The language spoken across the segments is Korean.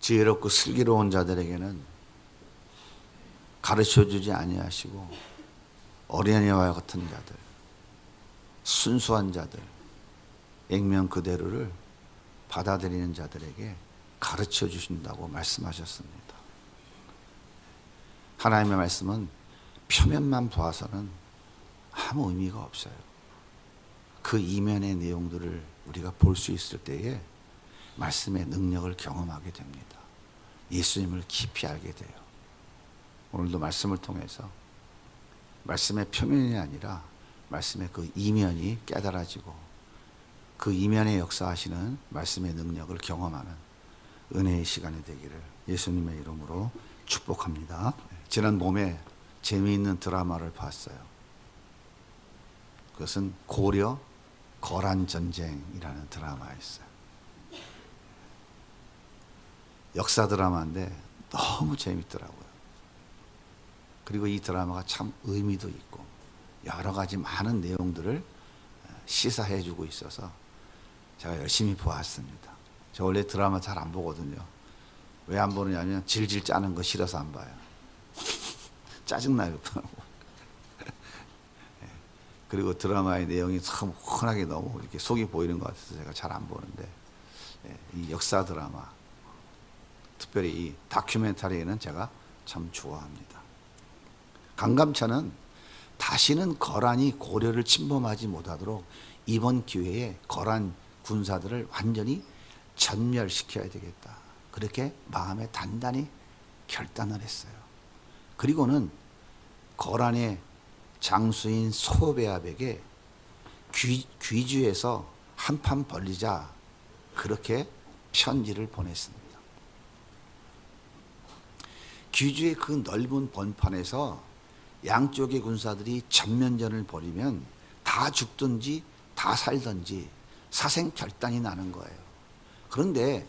지혜롭고 슬기로운 자들에게는 가르쳐주지 아니하시고 어린아이와 같은 자들, 순수한 자들, 액면 그대로를 받아들이는 자들에게 가르쳐 주신다고 말씀하셨습니다. 하나님의 말씀은 표면만 보아서는 아무 의미가 없어요. 그 이면의 내용들을 우리가 볼 수 있을 때에 말씀의 능력을 경험하게 됩니다. 예수님을 깊이 알게 돼요. 오늘도 말씀을 통해서 말씀의 표면이 아니라 말씀의 그 이면이 깨달아지고 그 이면에 역사하시는 말씀의 능력을 경험하는 은혜의 시간이 되기를 예수님의 이름으로 축복합니다. 지난 봄에 재미있는 드라마를 봤어요. 그것은 고려 거란전쟁이라는 드라마였어요. 역사 드라마인데 너무 재밌더라고요. 그리고 이 드라마가 참 의미도 있고 여러 가지 많은 내용들을 시사해 주고 있어서 제가 열심히 보았습니다. 저 원래 드라마 잘 안 보거든요. 왜 안 보느냐면 질질 짜는 거 싫어서 안 봐요. 짜증나요. 그리고 드라마의 내용이 참 훤하게 너무 이렇게 속이 보이는 것 같아서 제가 잘 안 보는데, 이 역사 드라마, 특별히 이 다큐멘터리는 제가 참 좋아합니다. 강감찬은 다시는 거란이 고려를 침범하지 못하도록 이번 기회에 거란 군사들을 완전히 전멸시켜야 되겠다. 그렇게 마음에 단단히 결단을 했어요. 그리고는 거란의 장수인 소배압에게 귀주에서 한판 벌리자 그렇게 편지를 보냈습니다. 귀주의 그 넓은 번판에서 양쪽의 군사들이 전면전을 벌이면 다 죽든지 다 살든지 사생결단이 나는 거예요. 그런데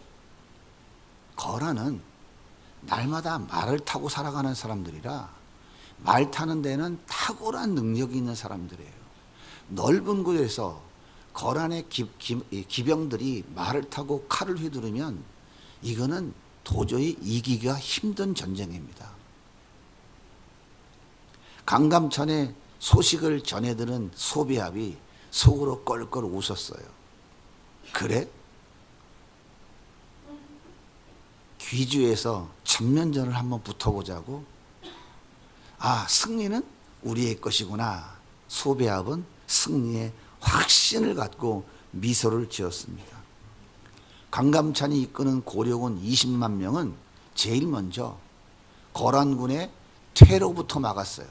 거란은 날마다 말을 타고 살아가는 사람들이라 말 타는 데는 탁월한 능력이 있는 사람들이에요. 넓은 곳에서 거란의 기병들이 말을 타고 칼을 휘두르면 이거는 도저히 이기기가 힘든 전쟁입니다. 강감찬의 소식을 전해들은 소비압이 속으로 껄껄 웃었어요. 그래? 귀주에서 전면전을 한번 붙어보자고? 아, 승리는 우리의 것이구나. 소배압은 승리의 확신을 갖고 미소를 지었습니다. 강감찬이 이끄는 고려군 20만 명은 제일 먼저 거란군의 퇴로부터 막았어요.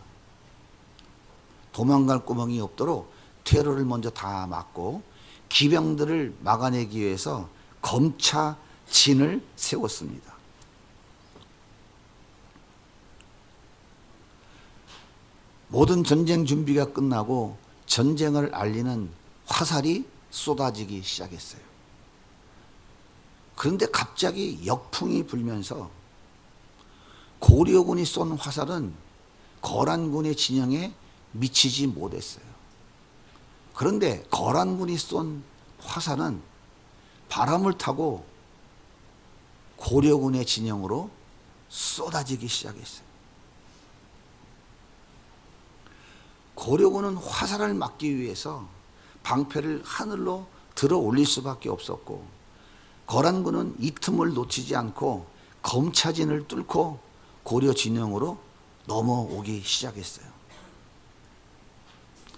도망갈 구멍이 없도록 퇴로를 먼저 다 막고 기병들을 막아내기 위해서 검차진을 세웠습니다. 모든 전쟁 준비가 끝나고 전쟁을 알리는 화살이 쏟아지기 시작했어요. 그런데 갑자기 역풍이 불면서 고려군이 쏜 화살은 거란군의 진영에 미치지 못했어요. 그런데 거란군이 쏜 화살은 바람을 타고 고려군의 진영으로 쏟아지기 시작했어요. 고려군은 화살을 막기 위해서 방패를 하늘로 들어 올릴 수밖에 없었고, 거란군은 이 틈을 놓치지 않고 검차진을 뚫고 고려 진영으로 넘어오기 시작했어요.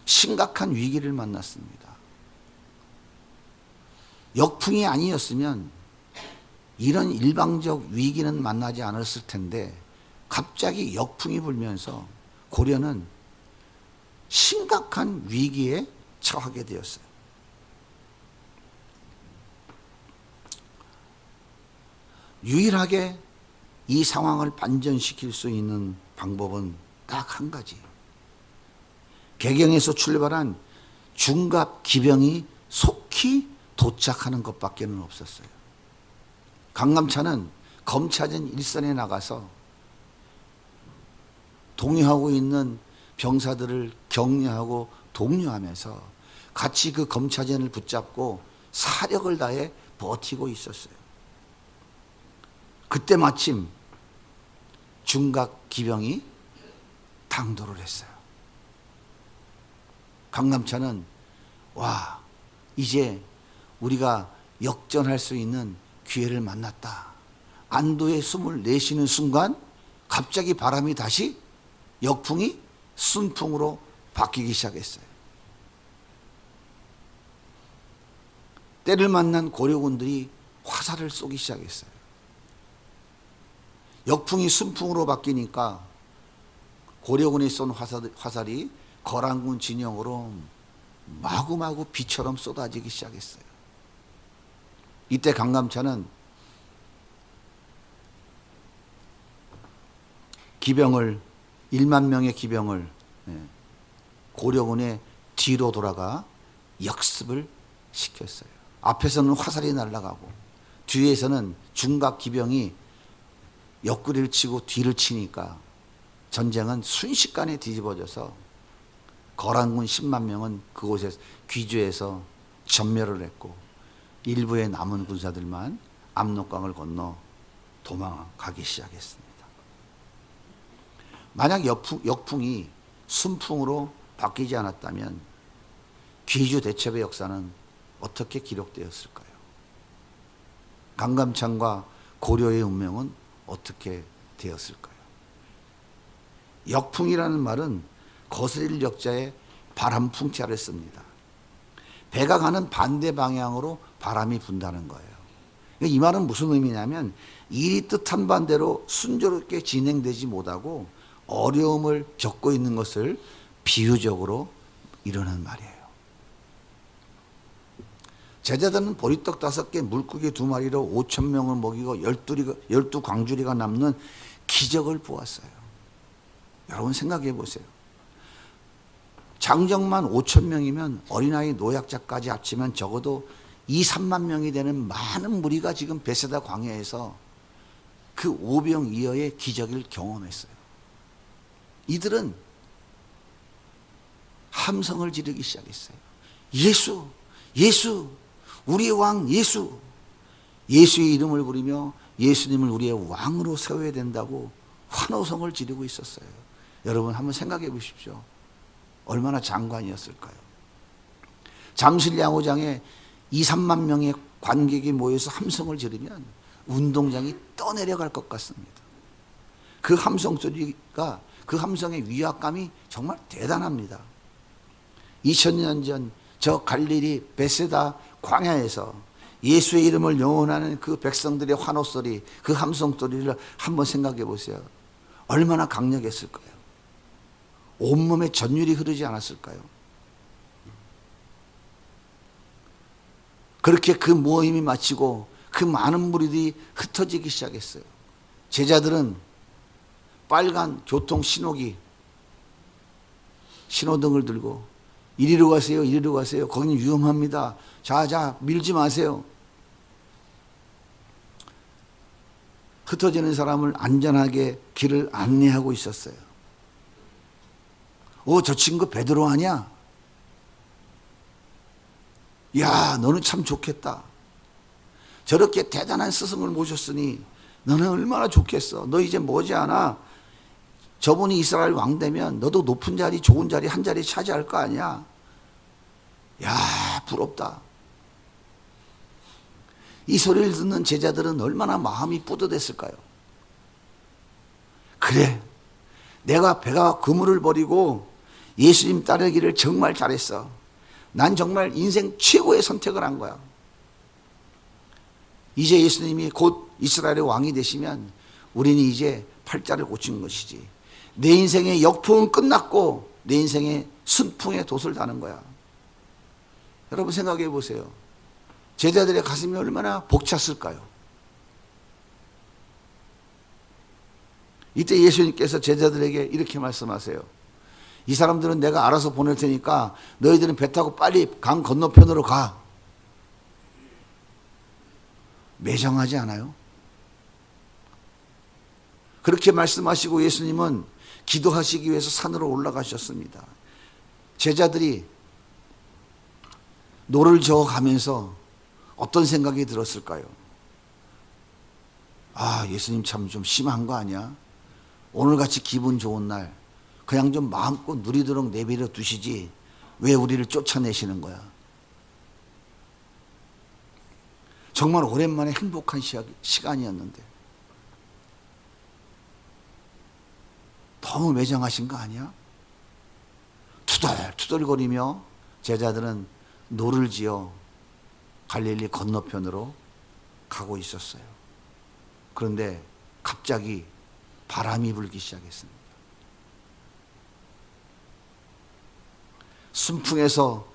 심각한 위기를 만났습니다. 역풍이 아니었으면 이런 일방적 위기는 만나지 않았을 텐데 갑자기 역풍이 불면서 고려는 심각한 위기에 처하게 되었어요. 유일하게 이 상황을 반전시킬 수 있는 방법은 딱 한 가지. 개경에서 출발한 중갑 기병이 속히 도착하는 것밖에는 없었어요. 강감찬은 검차진 일선에 나가서 동요하고 있는 병사들을 격려하고 독려하면서 같이 그 검차진을 붙잡고 사력을 다해 버티고 있었어요. 그때 마침 중각 기병이 당도를 했어요. 강감찬은 와, 이제 우리가 역전할 수 있는 기회를 만났다. 안도의 숨을 내쉬는 순간 갑자기 바람이 다시 역풍이 순풍으로 바뀌기 시작했어요. 때를 만난 고려군들이 화살을 쏘기 시작했어요. 역풍이 순풍으로 바뀌니까 고려군이 쏜 화살이 거란군 진영으로 마구마구 비처럼 쏟아지기 시작했어요. 이때 강감찬은 기병을 1만 명의 기병을 고려군의 뒤로 돌아가 역습을 시켰어요. 앞에서는 화살이 날아가고 뒤에서는 중각 기병이 옆구리를 치고 뒤를 치니까 전쟁은 순식간에 뒤집어져서 거란군 10만 명은 그곳에 귀주에서 전멸을 했고 일부의 남은 군사들만 압록강을 건너 도망가기 시작했습니다. 만약 역풍이 순풍으로 바뀌지 않았다면 귀주 대첩의 역사는 어떻게 기록되었을까요? 강감찬과 고려의 운명은 어떻게 되었을까요? 역풍이라는 말은 거스릴 역자의 바람풍자를 씁니다. 배가 가는 반대 방향으로 바람이 분다는 거예요. 이 말은 무슨 의미냐면 일이 뜻한 반대로 순조롭게 진행되지 못하고 어려움을 겪고 있는 것을 비유적으로 이루는 말이에요. 제자들은 보리떡 5개, 물고기 2마리로 5,000명을 먹이고 12광주리가 남는 기적을 보았어요. 여러분 생각해 보세요. 장정만 5,000명이면 어린아이 노약자까지 합치면 적어도 2, 3만 명이 되는 많은 무리가 지금 베세다 광야에서 그 오병이어의 기적을 경험했어요. 이들은 함성을 지르기 시작했어요. 예수, 예수, 우리의 왕 예수. 예수의 이름을 부르며 예수님을 우리의 왕으로 세워야 된다고 환호성을 지르고 있었어요. 여러분 한번 생각해 보십시오. 얼마나 장관이었을까요? 잠실 야구장에 2, 3만 명의 관객이 모여서 함성을 지르면 운동장이 떠내려갈 것 같습니다. 그 함성 소리가, 그 함성의 위압감이 정말 대단합니다. 2000년 전 저 갈릴리 베세다 광야에서 예수의 이름을 영원하는 그 백성들의 환호 소리, 그 함성 소리를 한번 생각해 보세요. 얼마나 강력했을까요? 온몸에 전율이 흐르지 않았을까요? 그렇게 그 모임이 마치고 그 많은 무리들이 흩어지기 시작했어요. 제자들은 빨간 교통 신호등을 들고 이리로 가세요, 이리로 가세요. 거기는 위험합니다. 자, 밀지 마세요. 흩어지는 사람을 안전하게 길을 안내하고 있었어요. 저 친구 베드로 아니야? 야, 너는 참 좋겠다. 저렇게 대단한 스승을 모셨으니 너는 얼마나 좋겠어. 너 이제 머지않아 저분이 이스라엘 왕 되면 너도 높은 자리, 좋은 자리 한 자리 차지할 거 아니야. 야, 부럽다. 이 소리를 듣는 제자들은 얼마나 마음이 뿌듯했을까요? 그래, 내가 배가 그물을 버리고 예수님 따르기를 정말 잘했어. 난 정말 인생 최고의 선택을 한 거야. 이제 예수님이 곧 이스라엘의 왕이 되시면 우리는 이제 팔자를 고친 것이지. 내 인생의 역풍은 끝났고 내 인생의 순풍의 돛을 다는 거야. 여러분 생각해 보세요. 제자들의 가슴이 얼마나 벅찼을까요? 이때 예수님께서 제자들에게 이렇게 말씀하세요. 이 사람들은 내가 알아서 보낼 테니까 너희들은 배 타고 빨리 강 건너편으로 가. 매정하지 않아요? 그렇게 말씀하시고 예수님은 기도하시기 위해서 산으로 올라가셨습니다. 제자들이 노를 저어가면서 어떤 생각이 들었을까요? 아, 예수님 참 좀 심한 거 아니야? 오늘같이 기분 좋은 날 그냥 좀 마음껏 누리도록 내버려 두시지 왜 우리를 쫓아내시는 거야? 정말 오랜만에 행복한 시간이었는데 너무 매장하신 거 아니야? 투덜투덜거리며 제자들은 노를 지어 갈릴리 건너편으로 가고 있었어요. 그런데 갑자기 바람이 불기 시작했습니다. 순풍에서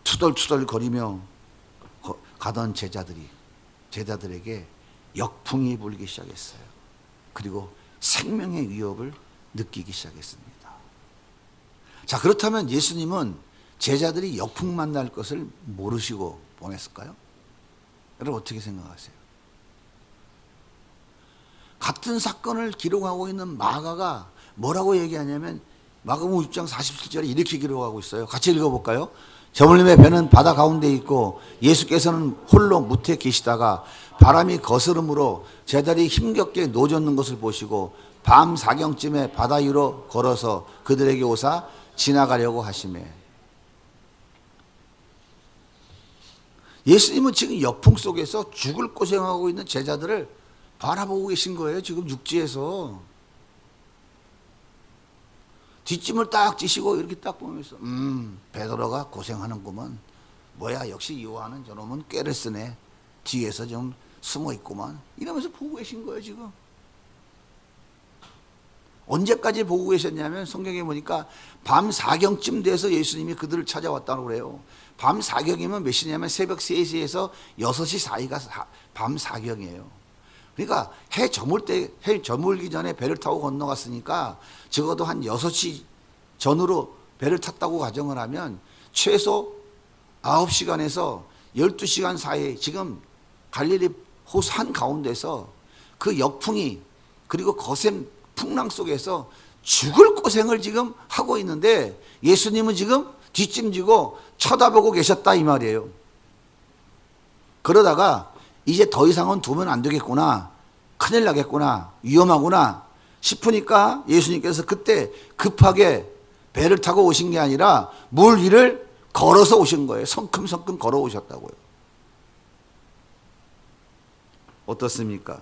투덜투덜거리며 가던 제자들에게 역풍이 불기 시작했어요. 그리고 생명의 위협을 느끼기 시작했습니다. 자, 그렇다면 예수님은 제자들이 역풍 만날 것을 모르시고 보냈을까요? 여러분 어떻게 생각하세요? 같은 사건을 기록하고 있는 마가가 뭐라고 얘기하냐면 마가복음 6장 47절에 이렇게 기록하고 있어요. 같이 읽어볼까요? 저물림의 배는 바다 가운데 있고 예수께서는 홀로 무태에 계시다가 바람이 거스름으로 제자들이 힘겹게 노젓는 것을 보시고 밤 사경쯤에 바다 위로 걸어서 그들에게 오사 지나가려고 하시매. 예수님은 지금 역풍 속에서 죽을 고생하고 있는 제자들을 바라보고 계신 거예요. 지금 육지에서. 뒷짐을 딱 지시고 이렇게 딱 보면서 베드로가 고생하는구먼. 뭐야 역시 요한은 저놈은 꾀를 쓰네. 뒤에서 좀 숨어 있구만. 이러면서 보고 계신 거예요 지금. 언제까지 보고 계셨냐면 성경에 보니까 밤 4경쯤 돼서 예수님이 그들을 찾아왔다고 그래요. 밤 4경이면 몇 시냐면 새벽 3시에서 6시 사이가 밤 4경이에요. 그러니까 해 저물기 전에 배를 타고 건너갔으니까 적어도 한 6시 전으로 배를 탔다고 가정을 하면 최소 9시간에서 12시간 사이에 지금 갈릴리 호수 한가운데서 그 역풍이 그리고 거센 풍랑 속에서 죽을 고생을 지금 하고 있는데 예수님은 지금 뒷짐지고 쳐다보고 계셨다 이 말이에요. 그러다가 이제 더 이상은 두면 안 되겠구나. 큰일 나겠구나. 위험하구나 싶으니까 예수님께서 그때 급하게 배를 타고 오신 게 아니라 물 위를 걸어서 오신 거예요. 성큼성큼 걸어오셨다고요. 어떻습니까?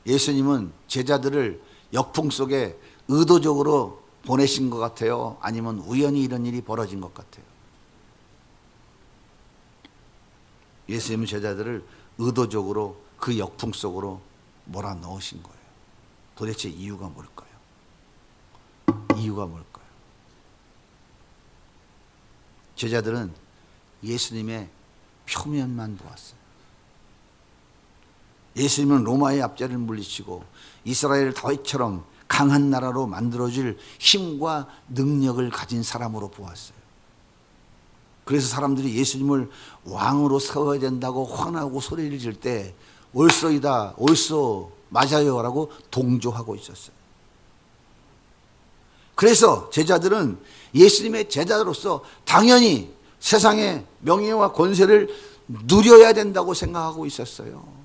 예수님은 제자들을 역풍 속에 의도적으로 보내신 것 같아요? 아니면 우연히 이런 일이 벌어진 것 같아요? 예수님은 제자들을 의도적으로 그 역풍 속으로 몰아넣으신 거예요. 도대체 이유가 뭘까요? 이유가 뭘까요? 제자들은 예수님의 표면만 보았어요. 예수님은 로마의 압제를 물리치고 이스라엘을 다윗처럼 강한 나라로 만들어줄 힘과 능력을 가진 사람으로 보았어요. 그래서 사람들이 예수님을 왕으로 세워야 된다고 환하고 소리를 질 때 옳소이다, 옳소, 맞아요 라고 동조하고 있었어요. 그래서 제자들은 예수님의 제자로서 당연히 세상의 명예와 권세를 누려야 된다고 생각하고 있었어요.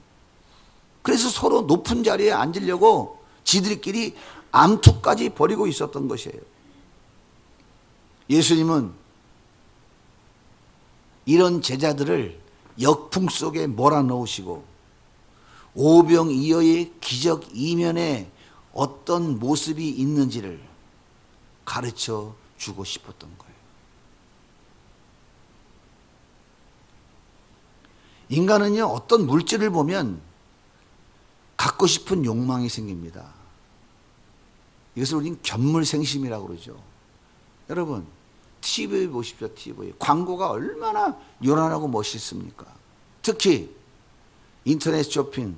그래서 서로 높은 자리에 앉으려고 지들끼리 암투까지 벌이고 있었던 것이에요. 예수님은 이런 제자들을 역풍 속에 몰아넣으시고 오병이어의 기적 이면에 어떤 모습이 있는지를 가르쳐 주고 싶었던 거예요. 인간은요, 어떤 물질을 보면 갖고 싶은 욕망이 생깁니다. 이것을 우리는 견물생심이라고 그러죠. 여러분, TV 보십시오. TV. 광고가 얼마나 요란하고 멋있습니까? 특히 인터넷 쇼핑,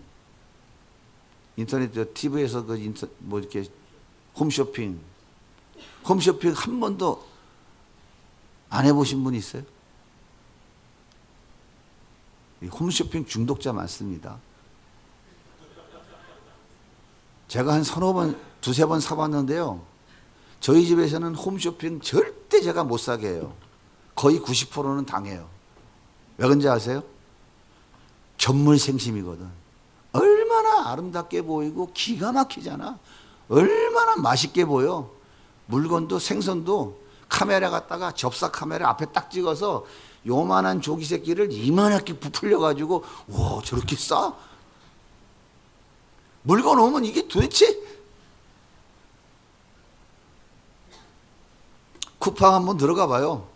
인터넷 TV에서 이렇게 홈쇼핑 한 번도 안 해보신 분 있어요? 홈쇼핑 중독자 많습니다. 제가 한 두세 번 사봤는데요. 저희 집에서는 홈쇼핑 절대 제가 못 사게 해요. 거의 90%는 당해요. 왜 그런지 아세요? 견물생심이거든. 얼마나 아름답게 보이고 기가 막히잖아. 얼마나 맛있게 보여. 물건도 생선도 카메라 갖다가 접사 카메라 앞에 딱 찍어서 요만한 조기 새끼를 이만하게 부풀려가지고 와 저렇게 싸? 물건 오면 이게 도대체 쿠팡 한번 들어가 봐요.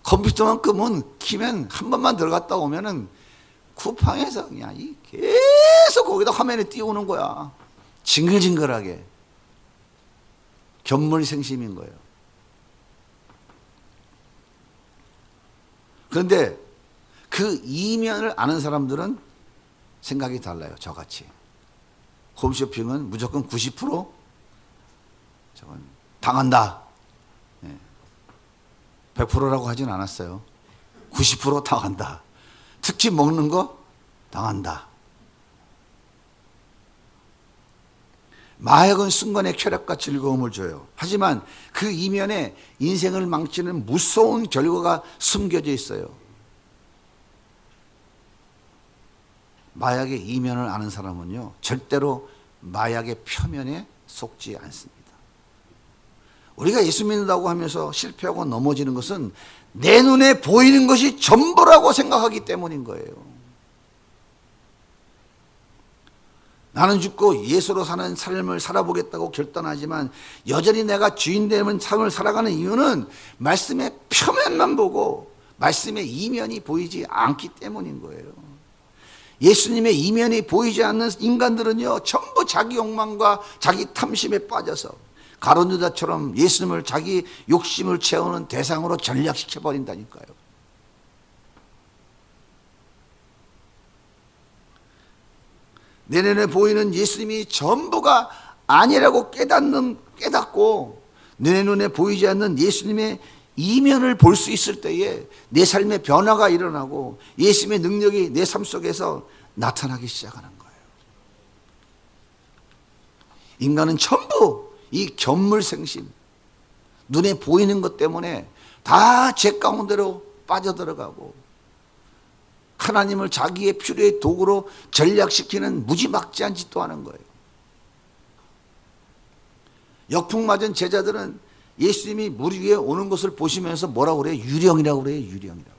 컴퓨터만 키면 한 번만 들어갔다 오면은 쿠팡에서 그냥 계속 거기다 화면에 띄우는 거야. 징글징글하게. 견물생심인 거예요. 그런데 그 이면을 아는 사람들은 생각이 달라요. 저같이. 홈쇼핑은 무조건 90% 저건 당한다. 100%라고 하진 않았어요. 90% 당한다. 특히 먹는 거 당한다. 마약은 순간의 쾌락과 즐거움을 줘요. 하지만 그 이면에 인생을 망치는 무서운 결과가 숨겨져 있어요. 마약의 이면을 아는 사람은요, 절대로 마약의 표면에 속지 않습니다. 우리가 예수 믿는다고 하면서 실패하고 넘어지는 것은 내 눈에 보이는 것이 전부라고 생각하기 때문인 거예요. 나는 죽고 예수로 사는 삶을 살아보겠다고 결단하지만 여전히 내가 주인 되는 삶을 살아가는 이유는 말씀의 표면만 보고 말씀의 이면이 보이지 않기 때문인 거예요. 예수님의 이면이 보이지 않는 인간들은요, 전부 자기 욕망과 자기 탐심에 빠져서 가룟 유다처럼 예수님을 자기 욕심을 채우는 대상으로 전락시켜 버린다니까요. 내 눈에 보이는 예수님이 전부가 아니라고 깨닫고 내 눈에 보이지 않는 예수님의 이면을 볼 수 있을 때에 내 삶의 변화가 일어나고 예수님의 능력이 내 삶 속에서 나타나기 시작하는 거예요. 인간은 전부 이 견물생심, 눈에 보이는 것 때문에 다 죄 가운데로 빠져들어가고 하나님을 자기의 필요의 도구로 전략시키는 무지막지한 짓도 하는 거예요. 역풍맞은 제자들은 예수님이 물 위에 오는 것을 보시면서 뭐라고 그래요? 유령이라고 그래요. 유령이라고.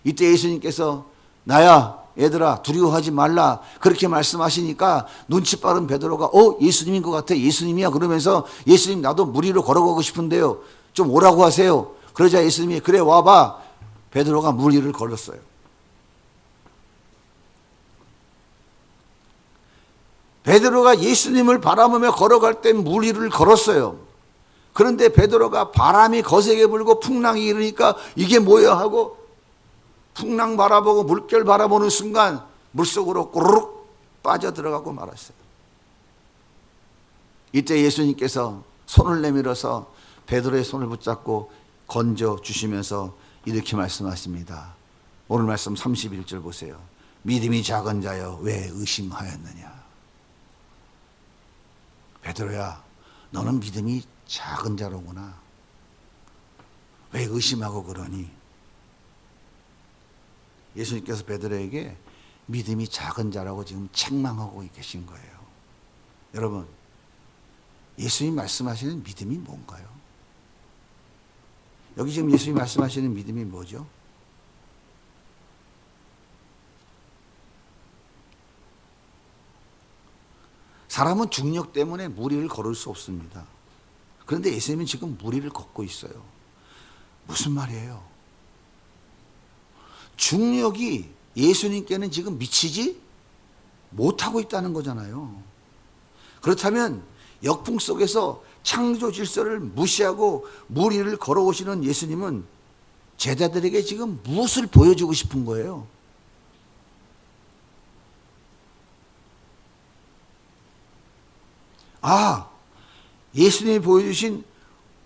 이때 예수님께서 나야 얘들아 두려워하지 말라 그렇게 말씀하시니까 눈치 빠른 베드로가 예수님인 것 같아. 예수님이야. 그러면서 예수님 나도 물 위로 걸어가고 싶은데요. 좀 오라고 하세요. 그러자 예수님이 그래 와봐. 베드로가 물 위를 걸었어요. 베드로가 예수님을 바라보며 걸어갈 때 물 위를 걸었어요. 그런데 베드로가 바람이 거세게 불고 풍랑이 일으니까 이게 뭐야 하고 풍랑 바라보고 물결 바라보는 순간 물속으로 꼬르륵 빠져들어가고 말았어요. 이때 예수님께서 손을 내밀어서 베드로의 손을 붙잡고 건져 주시면서 이렇게 말씀하십니다. 오늘 말씀 31절 보세요. 믿음이 작은 자여 왜 의심하였느냐. 베드로야 너는 믿음이 작은 자로구나. 왜 의심하고 그러니? 예수님께서 베드로에게 믿음이 작은 자라고 지금 책망하고 계신 거예요. 여러분, 예수님 말씀하시는 믿음이 뭔가요? 여기 지금 예수님 말씀하시는 믿음이 뭐죠? 사람은 중력 때문에 무리를 걸을 수 없습니다. 그런데 예수님은 지금 무리를 걷고 있어요. 무슨 말이에요? 중력이 예수님께는 지금 미치지 못하고 있다는 거잖아요. 그렇다면 역풍 속에서 창조 질서를 무시하고 무리를 걸어오시는 예수님은 제자들에게 지금 무엇을 보여주고 싶은 거예요? 예수님이 보여주신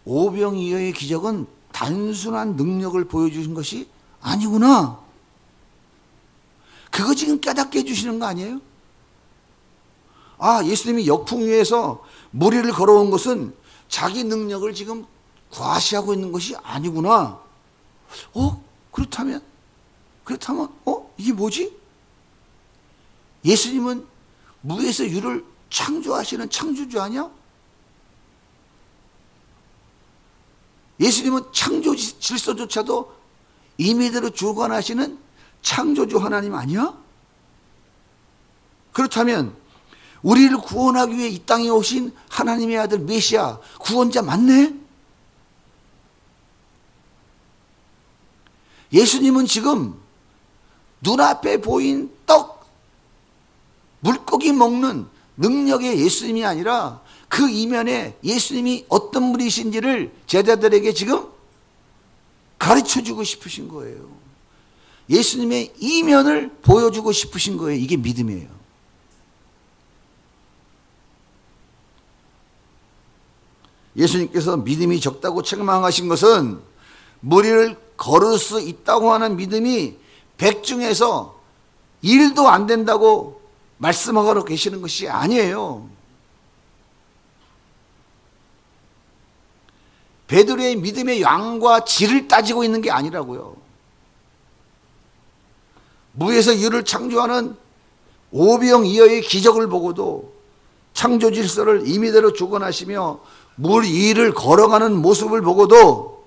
오병이어의 기적은 단순한 능력을 보여주신 것이 아니구나. 그거 지금 깨닫게 해주시는 거 아니에요? 예수님이 역풍 위에서 무리를 걸어온 것은 자기 능력을 지금 과시하고 있는 것이 아니구나. 그렇다면 이게 뭐지? 예수님은 무에서 유를 창조하시는 창조주 아니야? 예수님은 창조 질서조차도 임의대로 주관하시는 창조주 하나님 아니야? 그렇다면 우리를 구원하기 위해 이 땅에 오신 하나님의 아들 메시아 구원자 맞네? 예수님은 지금 눈앞에 보인 떡, 물고기 먹는 능력의 예수님이 아니라 그 이면에 예수님이 어떤 분이신지를 제자들에게 지금 가르쳐주고 싶으신 거예요. 예수님의 이면을 보여주고 싶으신 거예요. 이게 믿음이에요. 예수님께서 믿음이 적다고 책망하신 것은 무리를 걸을 수 있다고 하는 믿음이 100 중에서 1도 안 된다고 말씀하고 계시는 것이 아니에요. 베드로의 믿음의 양과 질을 따지고 있는 게 아니라고요. 무에서 유를 창조하는 오병이어의 기적을 보고도 창조 질서를 임의대로 주관하시며 물 위를 걸어가는 모습을 보고도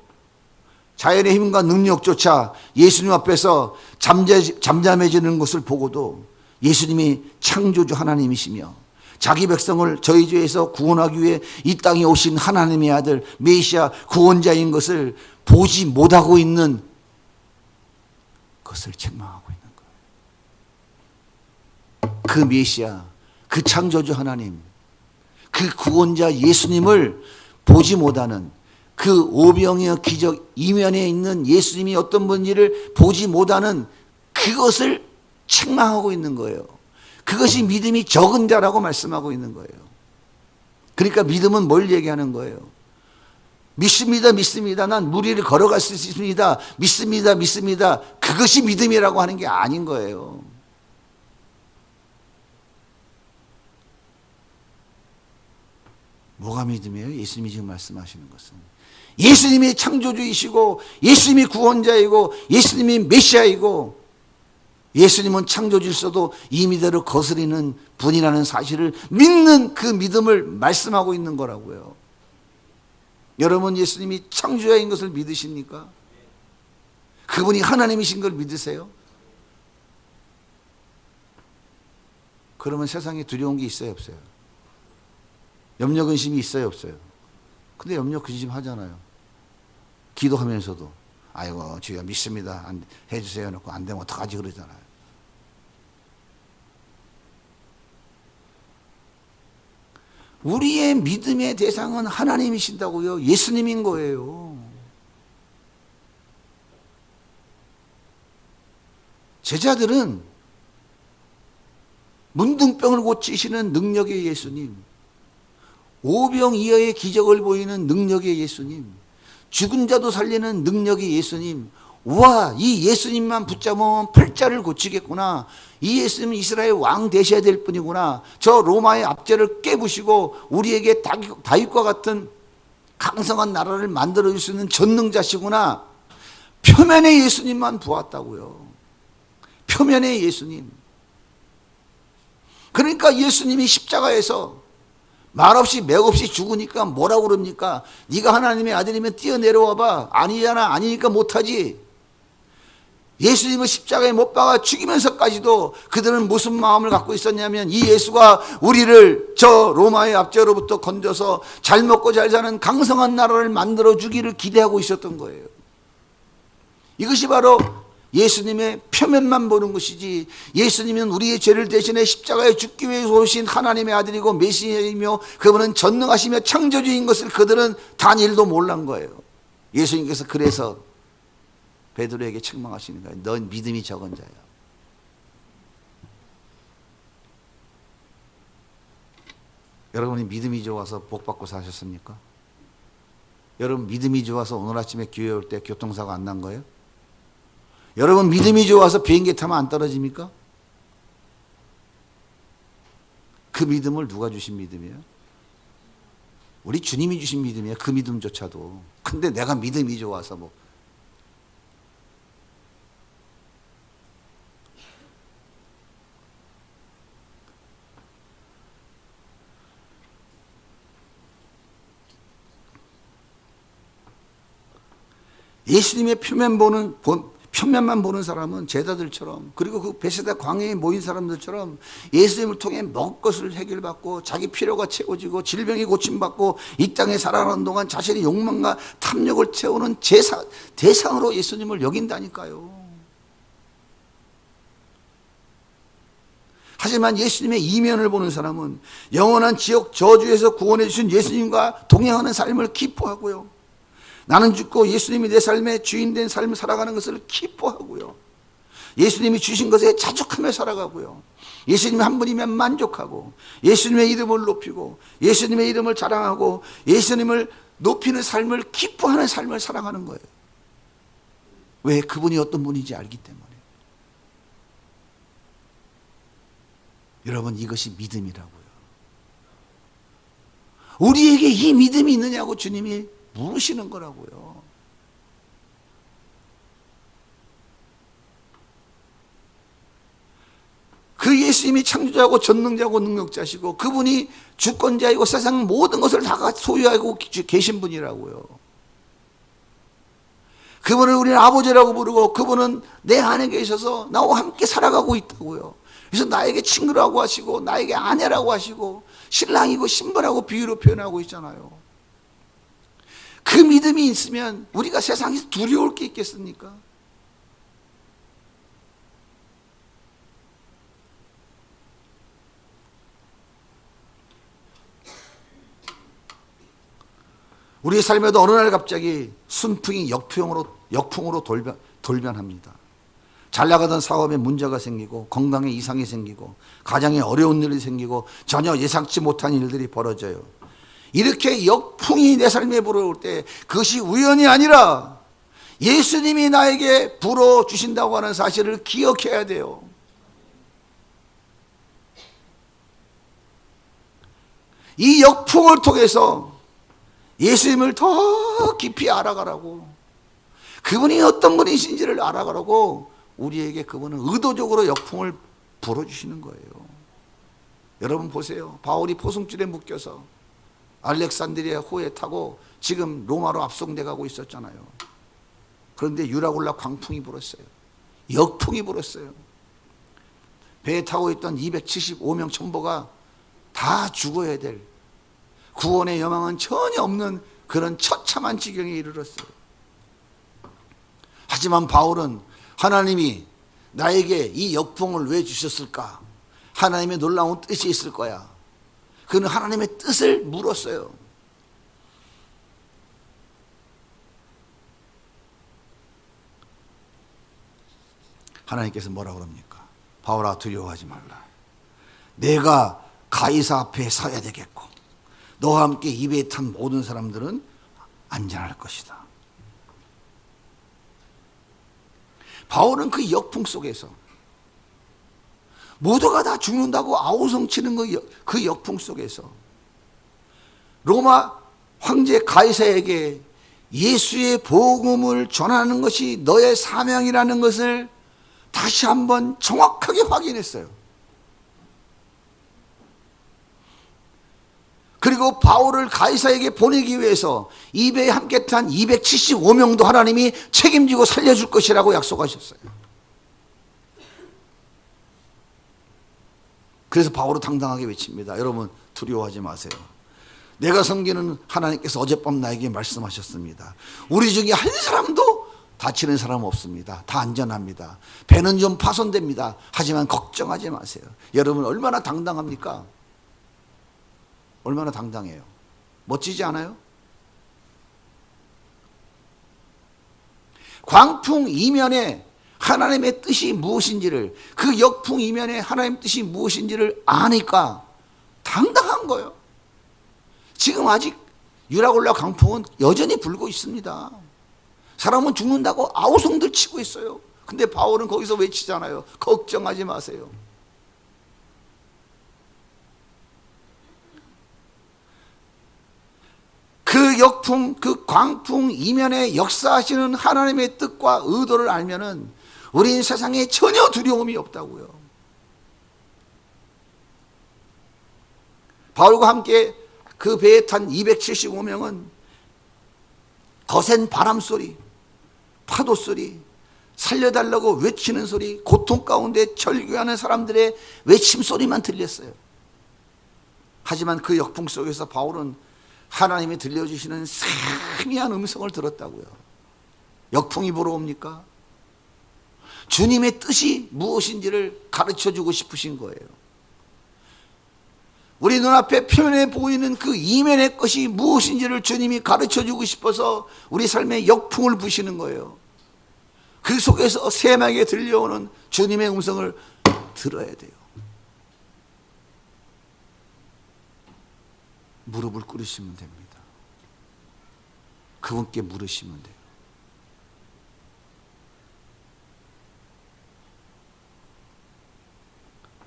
자연의 힘과 능력조차 예수님 앞에서 잠잠해지는 것을 보고도 예수님이 창조주 하나님이시며 자기 백성을 저희 죄에서 구원하기 위해 이 땅에 오신 하나님의 아들 메시아 구원자인 것을 보지 못하고 있는 것을 책망하고 있는 거예요. 그 메시아, 그 창조주 하나님, 그 구원자 예수님을 보지 못하는 그 오병이어 기적 이면에 있는 예수님이 어떤 분인지를 보지 못하는 그것을 책망하고 있는 거예요. 그것이 믿음이 적은 자라고 말씀하고 있는 거예요. 그러니까 믿음은 뭘 얘기하는 거예요? 믿습니다, 믿습니다. 난 무리를 걸어갈 수 있습니다. 믿습니다, 믿습니다. 그것이 믿음이라고 하는 게 아닌 거예요. 뭐가 믿음이에요? 예수님이 지금 말씀하시는 것은 예수님이 창조주이시고 예수님이 구원자이고 예수님이 메시아이고 예수님은 창조질서도 임의대로 거스리는 분이라는 사실을 믿는 그 믿음을 말씀하고 있는 거라고요. 여러분 예수님이 창조자인 것을 믿으십니까? 그분이 하나님이신 걸 믿으세요? 그러면 세상에 두려운 게 있어요, 없어요? 염려 근심이 있어요, 없어요? 근데 염려 근심 하잖아요. 기도하면서도 아이고 주여 믿습니다 해주세요 놓고 안 되면 어떡하지 그러잖아요. 우리의 믿음의 대상은 하나님이신다고요. 예수님인 거예요. 제자들은 문둥병을 고치시는 능력의 예수님, 오병이어의 기적을 보이는 능력의 예수님, 죽은 자도 살리는 능력의 예수님, 와, 이 예수님만 붙잡으면 팔자를 고치겠구나. 이 예수님은 이스라엘 왕 되셔야 될 분이구나. 저 로마의 압제를 깨부시고 우리에게 다윗과 같은 강성한 나라를 만들어줄 수 있는 전능자시구나. 표면의 예수님만 보았다고요. 표면의 예수님. 그러니까 예수님이 십자가에서 말없이 맥없이 죽으니까 뭐라고 그럽니까? 네가 하나님의 아들이면 뛰어내려와봐. 아니잖아. 아니니까 못하지. 예수님을 십자가에 못 박아 죽이면서까지도 그들은 무슨 마음을 갖고 있었냐면 이 예수가 우리를 저 로마의 압제로부터 건져서 잘 먹고 잘 사는 강성한 나라를 만들어 주기를 기대하고 있었던 거예요. 이것이 바로 예수님의 표면만 보는 것이지, 예수님은 우리의 죄를 대신해 십자가에 죽기 위해서 오신 하나님의 아들이고 메시아이며 그분은 전능하시며 창조주인 것을 그들은 단일도 몰란 거예요. 예수님께서 그래서 베드로에게 책망하시는 거예요. 넌 믿음이 적은 자야. 여러분이 믿음이 좋아서 복 받고 사셨습니까? 여러분 믿음이 좋아서 오늘 아침에 교회 올 때 교통사고 안 난 거예요? 여러분 믿음이 좋아서 비행기 타면 안 떨어집니까? 그 믿음을 누가 주신 믿음이에요? 우리 주님이 주신 믿음이에요. 그 믿음조차도. 근데 내가 믿음이 좋아서 뭐. 예수님의 표면만 보는 사람은 제자들처럼, 그리고 그 베세다 광야에 모인 사람들처럼 예수님을 통해 먹을 것을 해결받고 자기 필요가 채워지고 질병이 고침받고 이 땅에 살아가는 동안 자신의 욕망과 탐욕을 채우는 대상으로 예수님을 여긴다니까요. 하지만 예수님의 이면을 보는 사람은 영원한 지옥 저주에서 구원해 주신 예수님과 동행하는 삶을 기뻐하고요, 나는 죽고 예수님이 내 삶의 주인 된 삶을 살아가는 것을 기뻐하고요, 예수님이 주신 것에 자족하며 살아가고요, 예수님 한 분이면 만족하고 예수님의 이름을 높이고 예수님의 이름을 자랑하고 예수님을 높이는 삶을 기뻐하는 삶을 살아가는 거예요. 왜? 그분이 어떤 분인지 알기 때문에. 여러분, 이것이 믿음이라고요. 우리에게 이 믿음이 있느냐고 주님이 물으시는 거라고요. 그 예수님이 창조자고 전능자고 능력자시고 그분이 주권자이고 세상 모든 것을 다 소유하고 계신 분이라고요. 그분을 우리는 아버지라고 부르고 그분은 내 안에 계셔서 나와 함께 살아가고 있다고요. 그래서 나에게 친구라고 하시고 나에게 아내라고 하시고 신랑이고 신부라고 비유로 표현하고 있잖아요. 그 믿음이 있으면 우리가 세상에서 두려울 게 있겠습니까? 우리의 삶에도 어느 날 갑자기 순풍이 역풍으로 돌변합니다. 잘 나가던 사업에 문제가 생기고 건강에 이상이 생기고 가정에 어려운 일이 생기고 전혀 예상치 못한 일들이 벌어져요. 이렇게 역풍이 내 삶에 불어올 때 그것이 우연이 아니라 예수님이 나에게 불어주신다고 하는 사실을 기억해야 돼요. 이 역풍을 통해서 예수님을 더 깊이 알아가라고, 그분이 어떤 분이신지를 알아가라고 우리에게 그분은 의도적으로 역풍을 불어주시는 거예요. 여러분 보세요. 바울이 포승줄에 묶여서 알렉산드리아 호에 타고 지금 로마로 압송돼 가고 있었잖아요. 그런데 유라굴라 광풍이 불었어요. 역풍이 불었어요. 배에 타고 있던 275명 천보가 다 죽어야 될, 구원의 여망은 전혀 없는 그런 처참한 지경에 이르렀어요. 하지만 바울은 하나님이 나에게 이 역풍을 왜 주셨을까? 하나님의 놀라운 뜻이 있을 거야. 그는 하나님의 뜻을 물었어요. 하나님께서 뭐라고 그럽니까? 바울아, 두려워하지 말라. 내가 가이사 앞에 서야 되겠고 너와 함께 이 배에 탄 모든 사람들은 안전할 것이다. 바울은 그 역풍 속에서 모두가 다 죽는다고 아우성치는 그 역풍 속에서 로마 황제 가이사에게 예수의 복음을 전하는 것이 너의 사명이라는 것을 다시 한번 정확하게 확인했어요. 그리고 바울을 가이사에게 보내기 위해서 이 배에 함께 탄 275명도 하나님이 책임지고 살려줄 것이라고 약속하셨어요. 그래서 바울은 당당하게 외칩니다. 여러분, 두려워하지 마세요. 내가 섬기는 하나님께서 어젯밤 나에게 말씀하셨습니다. 우리 중에 한 사람도 다치는 사람 없습니다. 다 안전합니다. 배는 좀 파손됩니다. 하지만 걱정하지 마세요. 여러분, 얼마나 당당합니까? 얼마나 당당해요. 멋지지 않아요? 광풍 이면에 하나님의 뜻이 무엇인지를, 그 역풍 이면에 하나님의 뜻이 무엇인지를 아니까 당당한 거예요. 지금 아직 유라굴라 강풍은 여전히 불고 있습니다. 사람은 죽는다고 아우성들 치고 있어요. 근데 바울은 거기서 외치잖아요. 걱정하지 마세요. 그 역풍, 그 광풍 이면에 역사하시는 하나님의 뜻과 의도를 알면은 우린 세상에 전혀 두려움이 없다고요. 바울과 함께 그 배에 탄 275명은 거센 바람 소리, 파도 소리, 살려달라고 외치는 소리, 고통 가운데 절규하는 사람들의 외침 소리만 들렸어요. 하지만 그 역풍 속에서 바울은 하나님이 들려주시는 세미한 음성을 들었다고요. 역풍이 불어옵니까? 주님의 뜻이 무엇인지를 가르쳐주고 싶으신 거예요. 우리 눈앞에 표면에 보이는 그 이면의 것이 무엇인지를 주님이 가르쳐주고 싶어서 우리 삶에 역풍을 부시는 거예요. 그 속에서 세밀하게 들려오는 주님의 음성을 들어야 돼요. 무릎을 꿇으시면 됩니다. 그분께 물으시면 돼요.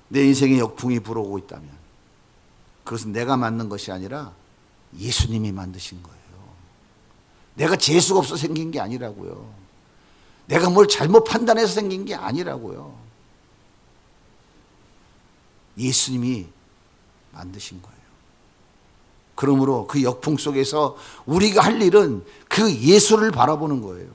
내 인생에 역풍이 불어오고 있다면 그것은 내가 만든 것이 아니라 예수님이 만드신 거예요. 내가 재수가 없어 생긴 게 아니라고요. 내가 뭘 잘못 판단해서 생긴 게 아니라고요. 예수님이 만드신 거예요. 그러므로 그 역풍 속에서 우리가 할 일은 그 예수를 바라보는 거예요.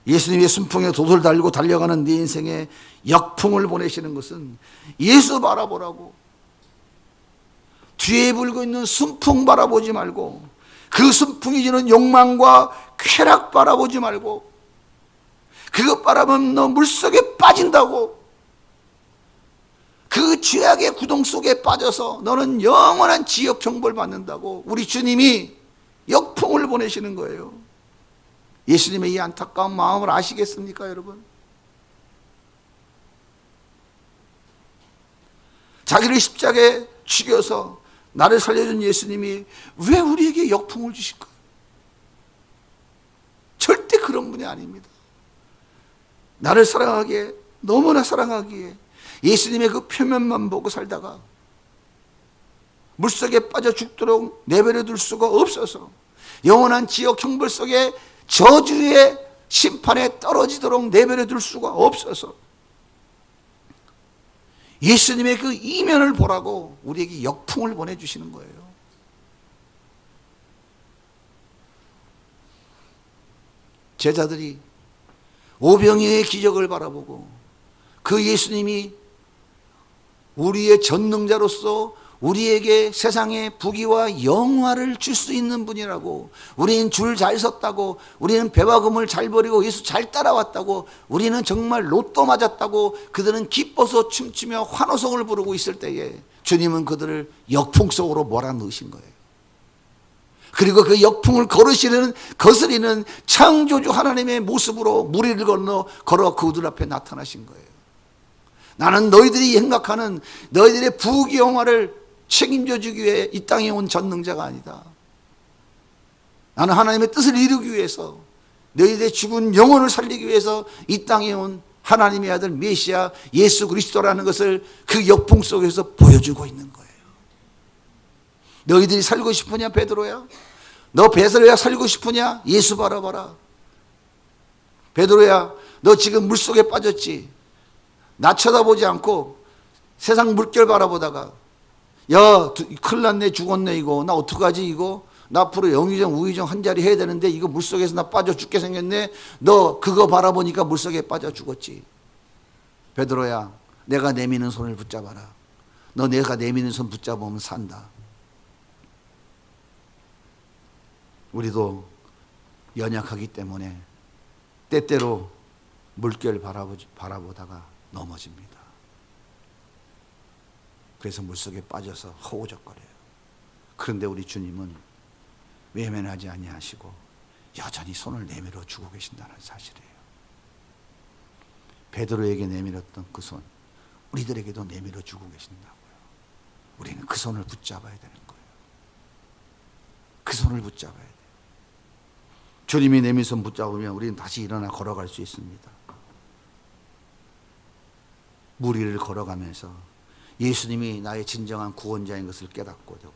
예수님의 순풍에 돛을 달고 달려가는 네 인생에 역풍을 보내시는 것은 예수 바라보라고. 뒤에 불고 있는 순풍 바라보지 말고, 그 순풍이 주는 욕망과 쾌락 바라보지 말고, 그것 바라보면 너 물속에 빠진다고. 그 죄악의 구덩 속에 빠져서 너는 영원한 지옥 형벌 받는다고 우리 주님이 역풍을 보내시는 거예요. 예수님의 이 안타까운 마음을 아시겠습니까, 여러분? 자기를 십자가에 죽여서 나를 살려준 예수님이 왜 우리에게 역풍을 주실까요? 절대 그런 분이 아닙니다. 나를 사랑하기에, 너무나 사랑하기에 예수님의 그 표면만 보고 살다가 물속에 빠져 죽도록 내버려 둘 수가 없어서 영원한 지옥 형벌 속에 저주의 심판에 떨어지도록 내버려 둘 수가 없어서 예수님의 그 이면을 보라고 우리에게 역풍을 보내주시는 거예요. 제자들이 오병이어의 기적을 바라보고 그 예수님이 우리의 전능자로서 우리에게 세상의 부귀와 영화를 줄 수 있는 분이라고, 우리는 줄 잘 섰다고, 우리는 배와 금을 잘 버리고 예수 잘 따라왔다고, 우리는 정말 로또 맞았다고 그들은 기뻐서 춤추며 환호성을 부르고 있을 때에 주님은 그들을 역풍 속으로 몰아넣으신 거예요. 그리고 그 역풍을 거스리는 창조주 하나님의 모습으로 무리를 걸어 그들 앞에 나타나신 거예요. 나는 너희들이 생각하는 너희들의 부귀 영화를 책임져 주기 위해 이 땅에 온 전능자가 아니다. 나는 하나님의 뜻을 이루기 위해서, 너희들의 죽은 영혼을 살리기 위해서 이 땅에 온 하나님의 아들 메시아 예수 그리스도라는 것을 그 역풍 속에서 보여주고 있는 거예요. 너희들이 살고 싶으냐 베드로야? 너 베드로야 살고 싶으냐? 예수 바라봐라. 베드로야, 너 지금 물속에 빠졌지? 나 쳐다보지 않고 세상 물결 바라보다가 야 큰일 났네, 죽었네, 이거 나 어떡하지, 이거 나 앞으로 영의정 우의정 한 자리 해야 되는데 이거 물속에서 나 빠져 죽게 생겼네. 너 그거 바라보니까 물속에 빠져 죽었지. 베드로야, 내가 내미는 손을 붙잡아라. 너 내가 내미는 손 붙잡으면 산다. 우리도 연약하기 때문에 때때로 물결 바라보다가 넘어집니다. 그래서 물속에 빠져서 허우적거려요. 그런데 우리 주님은 외면하지 아니하시고 여전히 손을 내밀어 주고 계신다는 사실이에요. 베드로에게 내밀었던 그 손, 우리들에게도 내밀어 주고 계신다고요. 우리는 그 손을 붙잡아야 되는 거예요. 그 손을 붙잡아야 돼요. 주님이 내민 손 붙잡으면 우리는 다시 일어나 걸어갈 수 있습니다. 물 위를 걸어가면서 예수님이 나의 진정한 구원자인 것을 깨닫고 되고,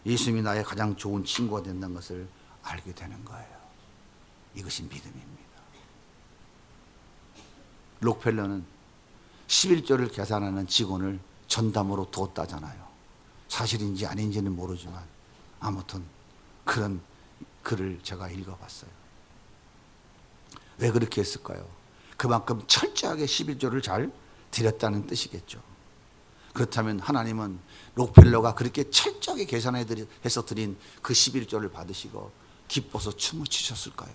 예수님이 나의 가장 좋은 친구가 된다는 것을 알게 되는 거예요. 이것이 믿음입니다. 록펠러는 11조를 계산하는 직원을 전담으로 두었다잖아요. 사실인지 아닌지는 모르지만 아무튼 그런 글을 제가 읽어봤어요. 왜 그렇게 했을까요? 그만큼 철저하게 11조를 잘 드렸다는 뜻이겠죠. 그렇다면 하나님은 록펠러가 그렇게 철저하게 계산해서 드린 그 11조를 받으시고 기뻐서 춤을 추셨을까요?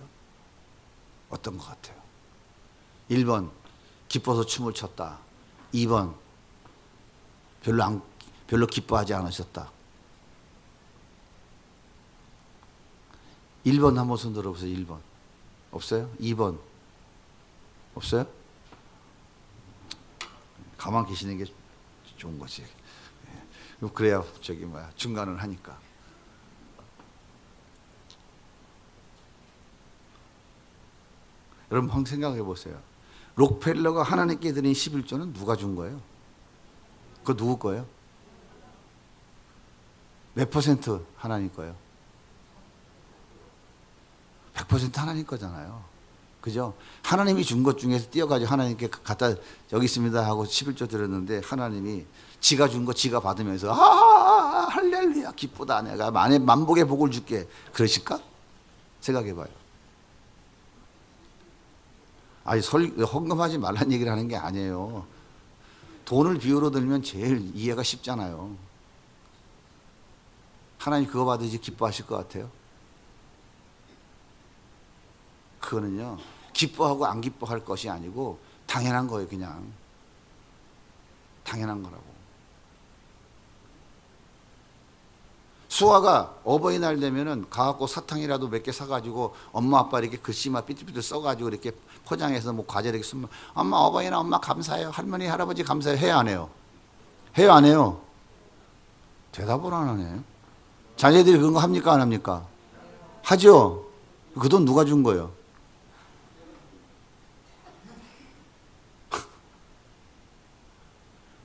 어떤 것 같아요? 1번 기뻐서 춤을 췄다. 2번 별로 기뻐하지 않으셨다. 1번 한번 손 들어보세요. 1번 없어요? 2번 없어요? 가만 계시는 게 좋은 거지. 그래야 중간을 하니까. 여러분 한번 생각해 보세요. 록펠러가 하나님께 드린 11조는 누가 준 거예요? 그거 누구 거예요? 몇 %? 하나님 거예요? 100% 하나님 거잖아요. 그죠? 하나님이 준 것 중에서 띄어가지고 하나님께 갖다 여기 있습니다 하고 11조 드렸는데 하나님이 지가 준 거 지가 받으면서 할렐루야 기쁘다 내가 만복의 복을 줄게 그러실까? 생각해 봐요. 아니 헌금하지 말란 얘기를 하는 게 아니에요. 돈을 비유로 들면 제일 이해가 쉽잖아요. 하나님 그거 받으시 기뻐하실 것 같아요? 그거는요 기뻐하고 안 기뻐할 것이 아니고 당연한 거예요. 그냥 당연한 거라고. 수아가 어버이날 되면은 가갖고 사탕이라도 몇 개 사가지고 엄마 아빠 이렇게 글씨만 삐뚤삐뚤 써가지고 이렇게 포장해서 뭐 과자 이렇게 쓰면 엄마 어버이날 엄마 감사해요 할머니 할아버지 감사해요 해요 안 해요? 해요 안 해요? 대답을 안 하네. 자녀들이 그런 거 합니까 안 합니까? 하죠. 그 돈 누가 준 거예요?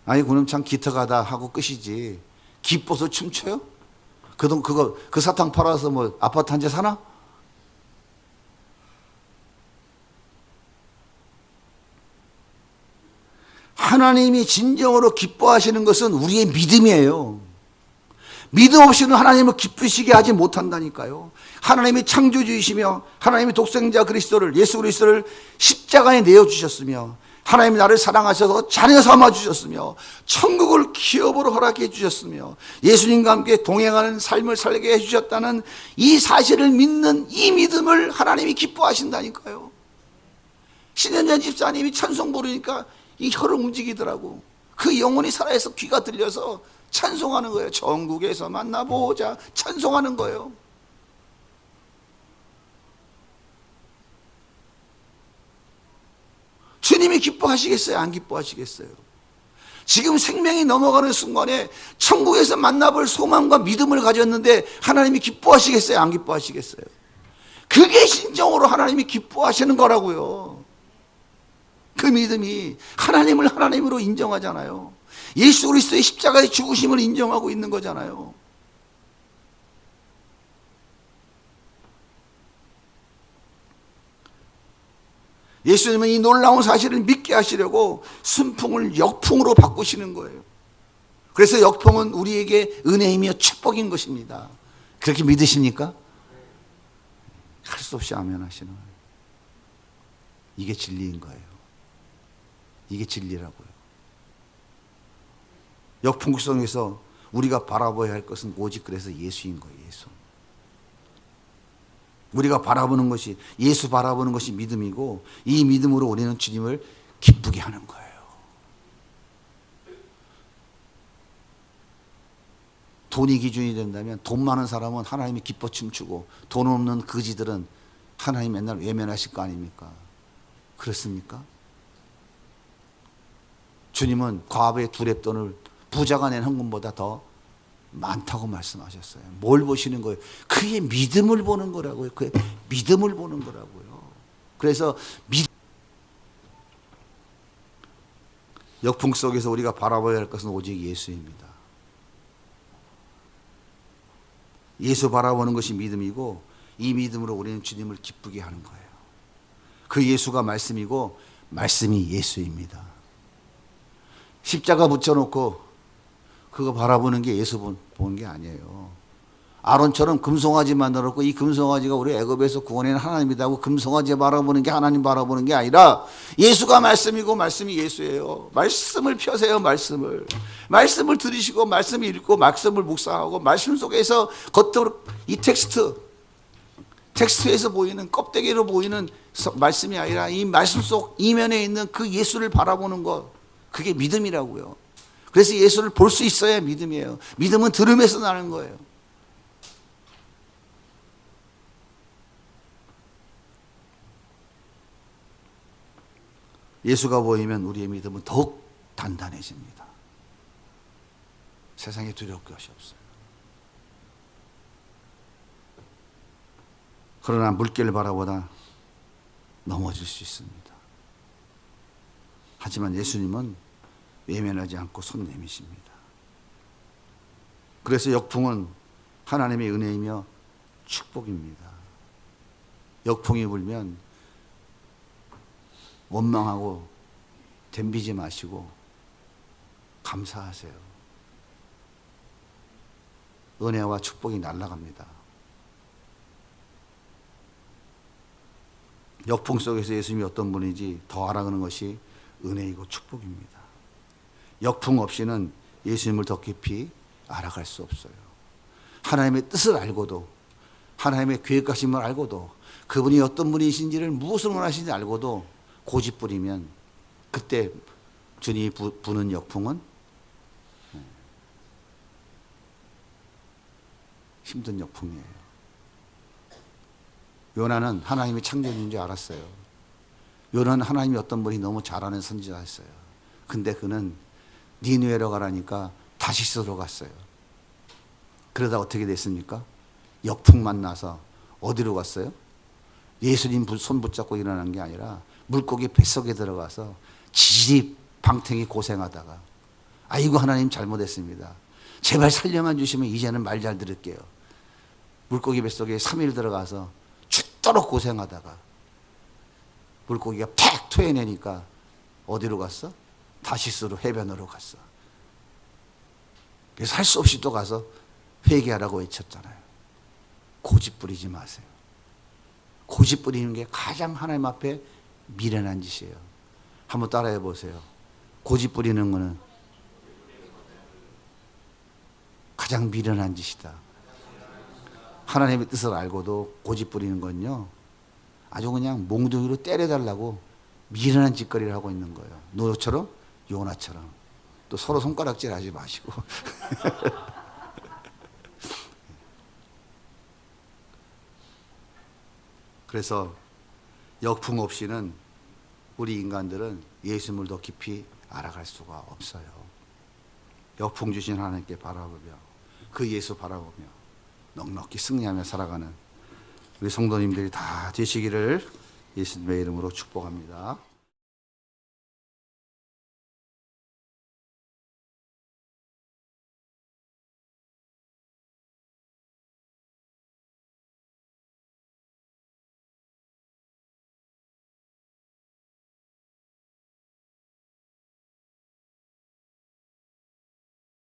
아니 그놈 참 기특하다 하고 끝이지 기뻐서 춤춰요? 그 돈 그 사탕 팔아서 뭐 아파트 한 채 사나? 하나님이 진정으로 기뻐하시는 것은 우리의 믿음이에요. 믿음 없이는 하나님을 기쁘시게 하지 못한다니까요. 하나님이 창조주이시며 하나님이 독생자 그리스도를 예수 그리스도를 십자가에 내어주셨으며 하나님이 나를 사랑하셔서 자녀 삼아 주셨으며 천국을 기업으로 허락해 주셨으며 예수님과 함께 동행하는 삶을 살게 해주셨다는 이 사실을 믿는 이 믿음을 하나님이 기뻐하신다니까요. 신현전 집사님이 찬송 부르니까 이 혀를 움직이더라고. 그 영혼이 살아있어 귀가 들려서 찬송하는 거예요. 전국에서 만나보자 찬송하는 거예요. 주님이 기뻐하시겠어요? 안 기뻐하시겠어요? 지금 생명이 넘어가는 순간에 천국에서 만나볼 소망과 믿음을 가졌는데 하나님이 기뻐하시겠어요? 안 기뻐하시겠어요? 그게 진정으로 하나님이 기뻐하시는 거라고요. 그 믿음이 하나님을 하나님으로 인정하잖아요. 예수 그리스도의 십자가의 죽으심을 인정하고 있는 거잖아요. 예수님은 이 놀라운 사실을 믿게 하시려고 순풍을 역풍으로 바꾸시는 거예요. 그래서 역풍은 우리에게 은혜이며 축복인 것입니다. 그렇게 믿으십니까? 할 수 없이 아멘 하시는 거예요. 이게 진리인 거예요. 이게 진리라고요. 역풍 속에서 우리가 바라봐야 할 것은 오직 그래서 예수인 거예요. 예수. 우리가 바라보는 것이 예수 바라보는 것이 믿음이고 이 믿음으로 우리는 주님을 기쁘게 하는 거예요. 돈이 기준이 된다면 돈 많은 사람은 하나님이 기뻐 춤추고 돈 없는 거지들은 하나님 맨날 외면하실 거 아닙니까? 그렇습니까? 주님은 과부의 두렙돈을 부자가 낸 헌금보다 더 많다고 말씀하셨어요. 뭘 보시는 거예요? 그의 믿음을 보는 거라고요. 그의 믿음을 보는 거라고요. 그래서 역풍 속에서 우리가 바라봐야 할 것은 오직 예수입니다. 예수 바라보는 것이 믿음이고 이 믿음으로 우리는 주님을 기쁘게 하는 거예요. 그 예수가 말씀이고 말씀이 예수입니다. 십자가 붙여놓고 그거 바라보는 게 예수 보는 게 아니에요. 아론처럼 금송아지 만들었고 이 금송아지가 우리 애굽에서 구원해낸 하나님이다 하고 금송아지 바라보는 게 하나님 바라보는 게 아니라 예수가 말씀이고 말씀이 예수예요. 말씀을 펴세요. 말씀을 들으시고 말씀 읽고 말씀을 묵상하고 말씀 속에서 겉으로 이 텍스트에서 보이는 껍데기로 보이는 말씀이 아니라 이 말씀 속 이면에 있는 그 예수를 바라보는 것, 그게 믿음이라고요. 그래서 예수를 볼 수 있어야 믿음이에요. 믿음은 들음에서 나는 거예요. 예수가 보이면 우리의 믿음은 더욱 단단해집니다. 세상에 두려울 것이 없어요. 그러나 물결을 바라보다 넘어질 수 있습니다. 하지만 예수님은 외면하지 않고 손 내미십니다. 그래서 역풍은 하나님의 은혜이며 축복입니다. 역풍이 불면 원망하고 덤비지 마시고 감사하세요. 은혜와 축복이 날아갑니다. 역풍 속에서 예수님이 어떤 분인지 더 알아가는 것이 은혜이고 축복입니다. 역풍 없이는 예수님을 더 깊이 알아갈 수 없어요. 하나님의 뜻을 알고도, 하나님의 계획하심을 알고도, 그분이 어떤 분이신지를 무엇을 원하시는지 알고도 고집 부리면 그때 주님이 부는 역풍은 힘든 역풍이에요. 요나는 하나님이 창조주인 줄 알았어요. 요나는 하나님이 어떤 분이 너무 잘하는 선지자였어요. 근데 그는 니느웨로 가라니까 다시스로 갔어요. 그러다 어떻게 됐습니까? 역풍 만나서 어디로 갔어요? 예수님 손 붙잡고 일어난 게 아니라 물고기 뱃속에 들어가서 지지방탱이 고생하다가 아이고 하나님 잘못했습니다. 제발 살려만 주시면 이제는 말 잘 들을게요. 물고기 뱃속에 3일 들어가서 죽도록 고생하다가 물고기가 팍 토해내니까 어디로 갔어? 다시스로 해변으로 갔어. 그래서 할 수 없이 또 가서 회개하라고 외쳤잖아요. 고집 부리지 마세요. 고집 부리는 게 가장 하나님 앞에 미련한 짓이에요. 한번 따라해 보세요. 고집 부리는 거는 가장 미련한 짓이다. 하나님의 뜻을 알고도 고집 부리는 건요, 아주 그냥 몽둥이로 때려달라고 미련한 짓거리를 하고 있는 거예요. 노처럼 요나처럼. 또 서로 손가락질 하지 마시고. 그래서 역풍 없이는 우리 인간들은 예수님을 더 깊이 알아갈 수가 없어요. 역풍 주신 하나님께 바라보며 그 예수 바라보며 넉넉히 승리하며 살아가는 우리 성도님들이 다 되시기를 예수님의 이름으로 축복합니다.